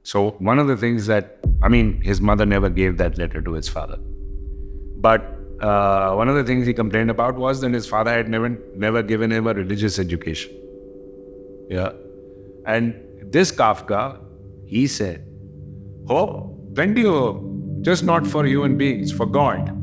So one of the things his mother never gave that letter to his father. But one of the things he complained about was that his father had never given him a religious education. Yeah. And this Kafka, he said, hope, plenty of hope, just not for human beings, for God.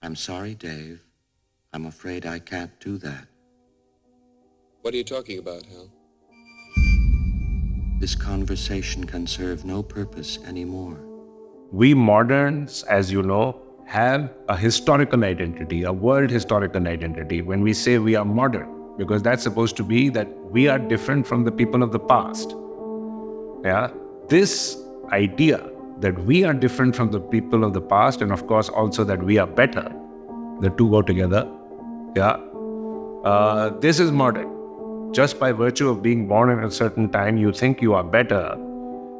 I'm sorry, Dave. I'm afraid I can't do that. What are you talking about, Hal? This conversation can serve no purpose anymore. We moderns, as you know, have a historical identity, a world historical identity when we say we are modern, because that's supposed to be that we are different from the people of the past. Yeah, this idea that we are different from the people of the past, and of course also that we are better, the two go together. Yeah, this is modern. Just by virtue of being born at a certain time, you think you are better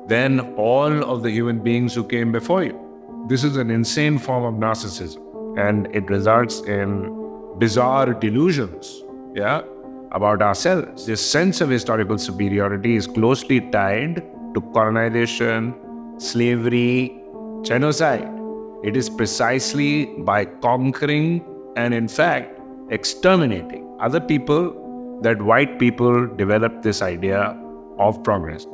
than all of the human beings who came before you. This is an insane form of narcissism, and it results in bizarre delusions, yeah, about ourselves. This sense of historical superiority is closely tied to colonization, slavery, genocide. It is precisely by conquering and, in fact, exterminating other people that white people developed this idea of progress.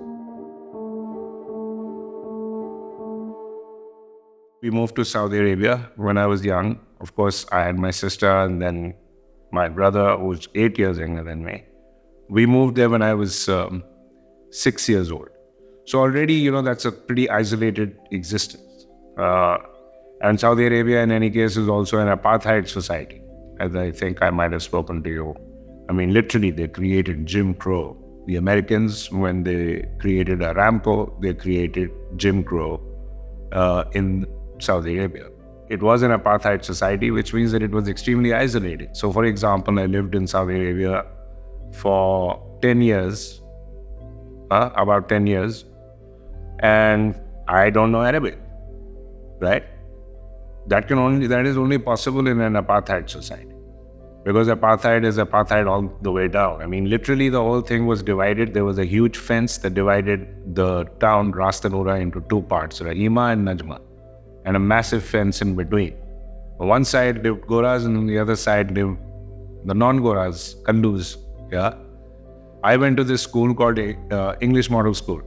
We moved to Saudi Arabia when I was young. Of course, I had my sister and then my brother, who was 8 years younger than me. We moved there when I was 6 years old. So already, that's a pretty isolated existence. And Saudi Arabia, in any case, is also an apartheid society, as I think I might have spoken to you. I mean, literally, they created Jim Crow. The Americans, when they created Aramco, they created Jim Crow in Saudi Arabia. It was an apartheid society, which means that it was extremely isolated. So, for example, I lived in Saudi Arabia for 10 years, about 10 years, and I don't know Arabic, right? That is only possible in an apartheid society, because apartheid is apartheid all the way down. I mean, literally the whole thing was divided. There was a huge fence that divided the town Ras Tanura into two parts, Rahima and Najma, and a massive fence in between. On one side lived Goras, and on the other side lived the non-Goras, Kallus. Yeah, I went to this school called English Model School,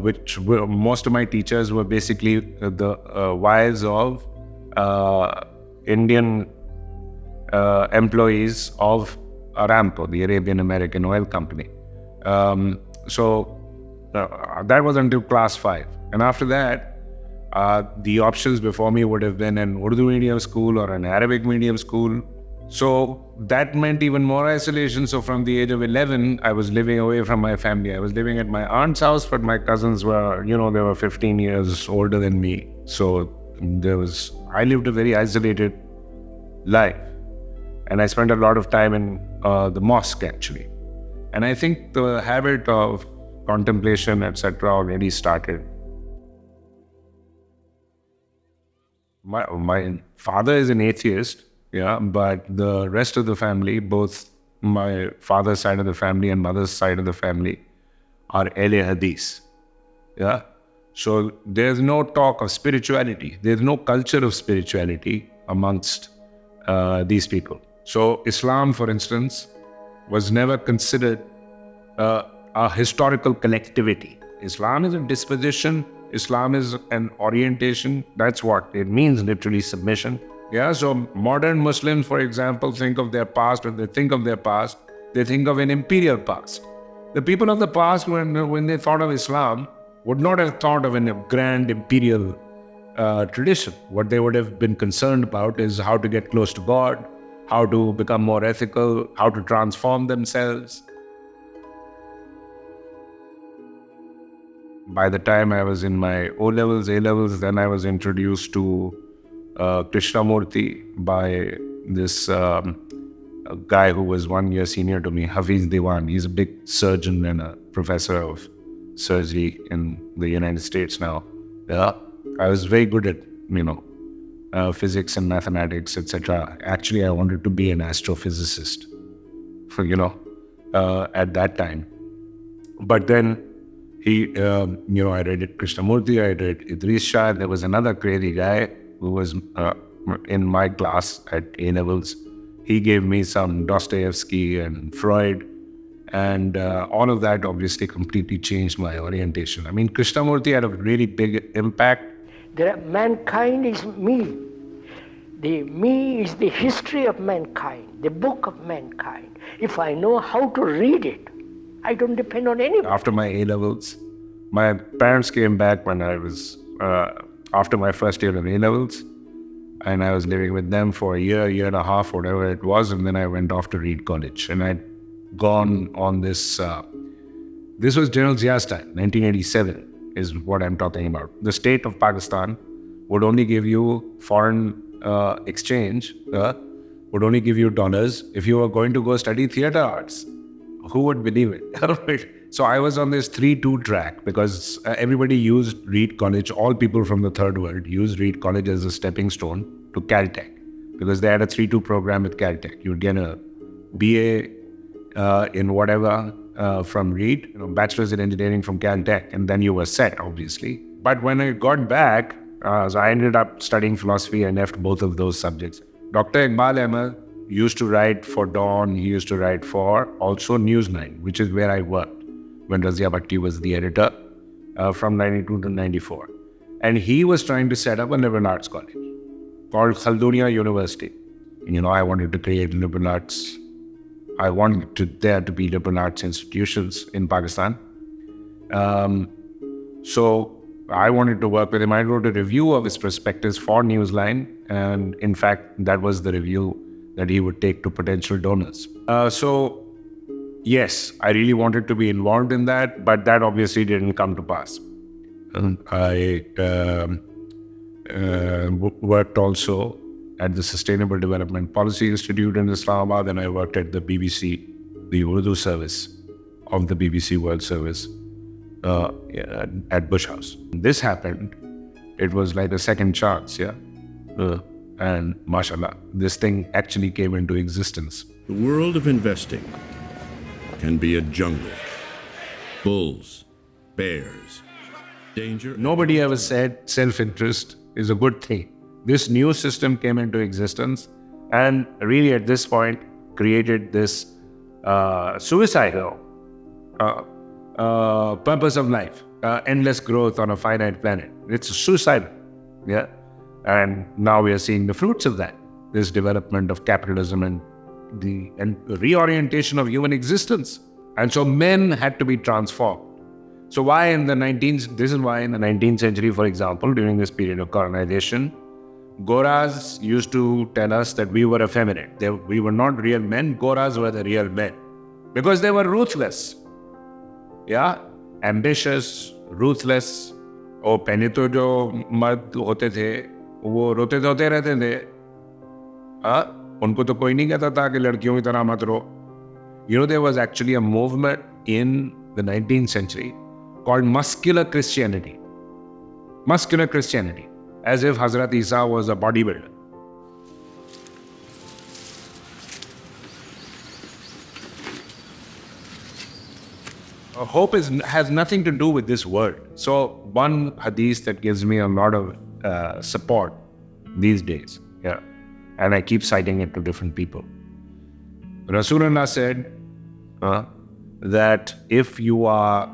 which most of my teachers were basically the wives of Indian employees of Aramco, the Arabian American Oil Company. So that was until class 5. And after that, the options before me would have been an Urdu medium school or an Arabic medium school. So that meant even more isolation. So from the age of 11, I was living away from my family. I was living at my aunt's house, but my cousins were, they were 15 years older than me. So I lived a very isolated life. And I spent a lot of time in the mosque, actually. And I think the habit of contemplation, etc., already started. My father is an atheist, yeah, but the rest of the family, both my father's side of the family and mother's side of the family, are Ahle Hadith, yeah. So there's no talk of spirituality. There's no culture of spirituality amongst these people. So Islam, for instance, was never considered a historical collectivity. Islam is a disposition. Islam is an orientation. That's what it means, literally submission. Yeah, so modern Muslims, for example, think of their past. When they think of their past, they think of an imperial past. The people of the past, when they thought of Islam, would not have thought of a grand imperial tradition. What they would have been concerned about is how to get close to God, how to become more ethical, how to transform themselves. By the time I was in my O-levels, A-levels, then I was introduced to Krishnamurti by this a guy who was 1 year senior to me, Hafiz Diwan. He's a big surgeon and a professor of surgery in the United States now. Yeah, I was very good at, physics and mathematics, etc. Actually, I wanted to be an astrophysicist for, at that time. But then I read Krishnamurti, I read Idris Shah. There was another crazy guy who was in my class at A-levels. He gave me some Dostoevsky and Freud, and all of that obviously completely changed my orientation. I mean, Krishnamurti had a really big impact. Mankind is me. The me is the history of mankind, the book of mankind. If I know how to read it, I don't depend on anyone. After my A-levels, my parents came back when I was, after my first year of A-levels, and I was living with them for a year and a half, whatever it was, and then I went off to Reed College. And I'd gone on this was General Zia's time, 1987 is what I'm talking about. The state of Pakistan would only give you foreign exchange, would only give you dollars if you were going to go study theater arts. Who would believe it? So I was on this 3-2 track because everybody used Reed College. All people from the third world used Reed College as a stepping stone to Caltech because they had a 3-2 program with Caltech. You'd get a BA in whatever from Reed, bachelor's in engineering from Caltech, and then you were set, obviously. But when I got back, so I ended up studying philosophy and left both of those subjects. Dr. Iqbal Ahmed used to write for Dawn, he used to write for also Newsline, which is where I worked when Razia Bhatti was the editor from 92 to 94. And he was trying to set up a liberal arts college called Khaldunia University. I wanted to create liberal arts. I wanted there to be liberal arts institutions in Pakistan. So I wanted to work with him. I wrote a review of his prospectus for Newsline, and in fact, that was the review that he would take to potential donors. So, yes, I really wanted to be involved in that, but that obviously didn't come to pass. I worked also at the Sustainable Development Policy Institute in Islamabad, and I worked at the BBC, the Urdu service of the BBC World Service at Bush House. This happened. It was like a second chance, and mashallah, this thing actually came into existence. The world of investing can be a jungle. Bulls, bears, danger. Nobody ever said self-interest is a good thing. This new system came into existence and really at this point created this suicidal purpose of life, endless growth on a finite planet. It's suicidal, and now we are seeing the fruits of that, this development of capitalism and the reorientation of human existence. And so men had to be transformed. So why in the 19th century, for example, during this period of colonization, Goras used to tell us that we were effeminate. We were not real men. Goras were the real men because they were ruthless. Ambitious, ruthless. और पहले तो जो मर्द होते थे वो रोते धोते रहते थे, उनको तो कोई नहीं कहता था कि लड़कियों की तरह मत रो. There was actually a movement in the 19th century called muscular Christianity. Muscular Christianity, as if Hazrat Isa was a bodybuilder. Hope has nothing to do with this word. So one hadith that gives me a lot of support these days, and I keep citing it to different people. Rasulullah said that if you are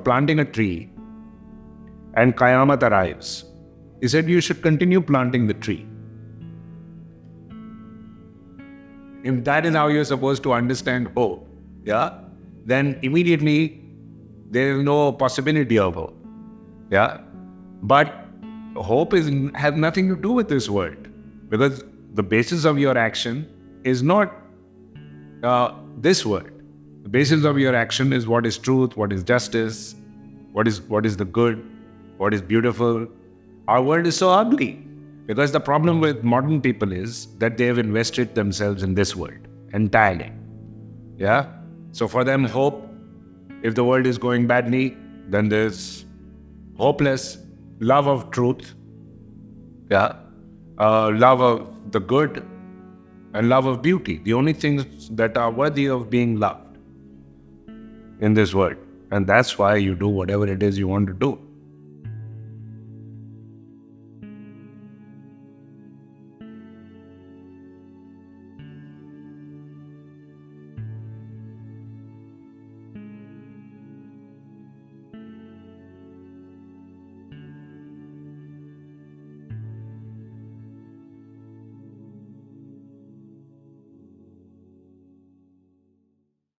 planting a tree and Qayamat arrives, he said you should continue planting the tree. If that is how you're supposed to understand hope, then immediately there is no possibility of hope. But hope has nothing to do with this word, because the basis of your action is not this word. The basis of your action is what is truth, what is justice, what is the good, what is beautiful. Our world is so ugly. Because the problem with modern people is that they have invested themselves in this world entirely. Yeah? So for them, hope, if the world is going badly, then there's hopeless, love of truth, yeah, love of the good, and love of beauty. The only things that are worthy of being loved in this world. And that's why you do whatever it is you want to do.